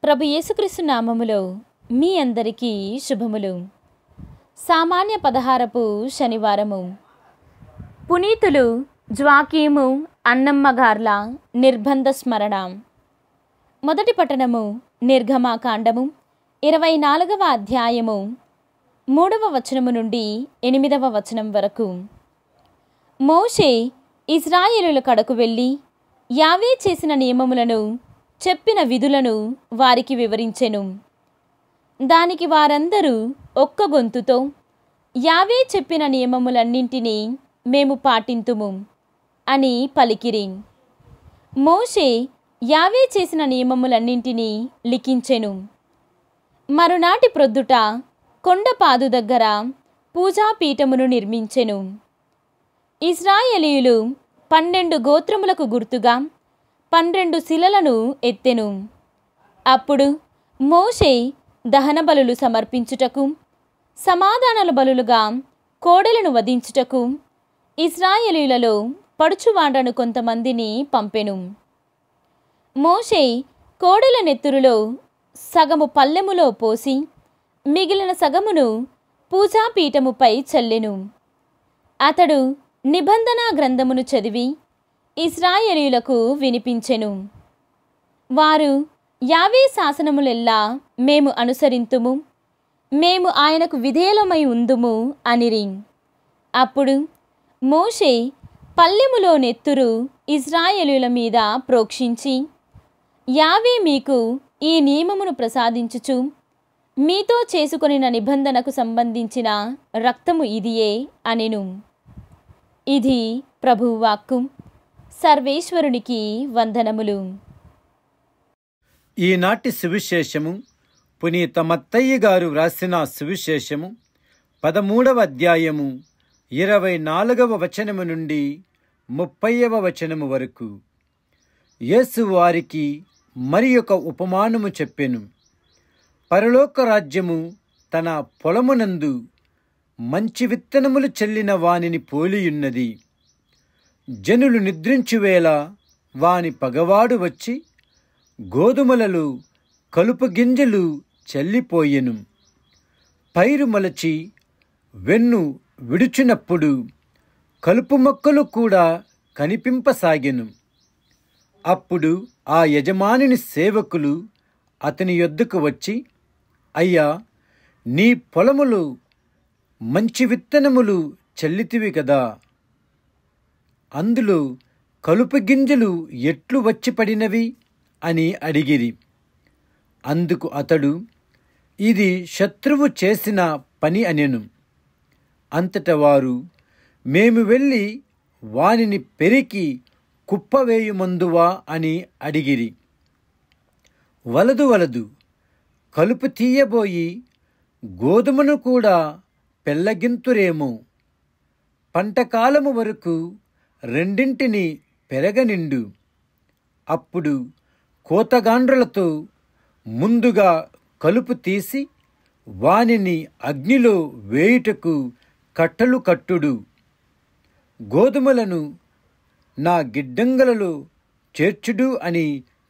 ప్రభు యేసుక్రీస్తు నామములో మీ అందరికీ శుభములు. సామాన్య 16వ శనివారము. పునీతులు జ్వాకీము అన్నమ్మ గార్ల నిర్బంధ స్మరణ. మొదటి పట్టణము నిర్గమాకాండము 24వ అధ్యాయము 3వ వచనము నుండి 8వ వచనం వరకు. మోషే ఇశ్రాయేలుల కడకు వెళ్ళి యావే చేసిన నియమములను చెప్పిన విధులను వారికి వివరించెను. దానికి వారందరూ ఒక్క గొంతుతో యావే చెప్పిన నియమములన్నింటినీ మేము పాటింతుము అని పలికిరి. మోషే యావే చేసిన నియమములన్నింటినీ లిఖించెను. మరునాటి ప్రొద్దుట కొండపాదు దగ్గర పూజాపీఠమును నిర్మించెను. ఇశ్రాయేలీయులు 12 గోత్రములకు గుర్తుగా 12 శిలలను ఎత్తెను. అప్పుడు మోషే దహన బలులు సమర్పించుటకు, సమాధానాల బలులుగా కోడెలను వధించుటకు ఇశ్రాయేలీయులలో పడుచువాండ్రను కొంతమందిని పంపెను. మోషే కోడెల నెత్తురులో సగము పల్లెములో పోసి మిగిలిన సగమును పూజాపీఠముపై చల్లెను. అతడు నిబంధన గ్రంథమును చదివి ఇశ్రాయేలీయులకు వినిపించెను. వారు యావే శాసనములెల్లా మేము అనుసరింతుము, మేము ఆయనకు విధేయులమై ఉందుము అనిరి. అప్పుడు మోషే పల్లెములో నెత్తురు ఇశ్రాయేలీయుల మీద ప్రోక్షించి, యావే మీకు ఈ నియమమును ప్రసాదించుచు మీతో చేసుకొనిన నిబంధనకు సంబంధించిన రక్తము ఇదియే అనెను. ఇది ప్రభువాక్కు. సర్వేశ్వరునికి వందనములు. ఈనాటి సువిశేషము పునీత మత్తయ్య గారు వ్రాసిన సువిశేషము 13వ అధ్యాయము 24వ వచనము నుండి 30వ వచనము వరకు. యేసు వారికి మరి ఒక ఉపమానము చెప్పెను. పరలోక రాజ్యము తన పొలమునందు మంచి విత్తనములు చల్లిన వానిని పోలియున్నది. జనులు నిద్రించువేళ వాని పగవాడు వచ్చి గోధుమలలో కలుపు గింజలు చల్లిపోయెను. పైరు మొలచి వెన్ను విడుచునప్పుడు కలుపు మొక్కలు కూడా కనిపింపసాగెను. అప్పుడు ఆ యజమానిని సేవకులు అతని యొద్దకు వచ్చి, అయ్యా, నీ పొలములో మంచి విత్తనములు చల్లితివి కదా, అందులో కలుపు గింజలు ఎట్లు వచ్చి పడినవి అని అడిగిరి. అందుకు అతడు, ఇది శత్రువు చేసిన పని అనెను. అంతట వారు, మేము వెళ్ళి వానిని పెరికి కుప్పవేయుమందువా అని అడిగిరి. వలదు కలుపు తీయబోయి గోధుమను కూడా పెళ్ళగింతురేమో, పంటకాలము వరకు రెండింటిని పెరగనిండు. అప్పుడు కోతగాండ్రులతో ముందుగా కలుపు తీసి వానిని అగ్నిలో వేయుటకు కట్టలు కట్టుడు, గోధుమలను నా గిడ్డంగులలో చేర్చుడు అని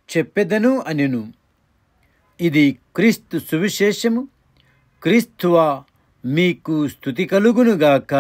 చెప్పెదను అనెను. ఇది క్రీస్తు సువిశేషము. క్రీస్తువా, మీకు స్తుతి కలుగునుగాక.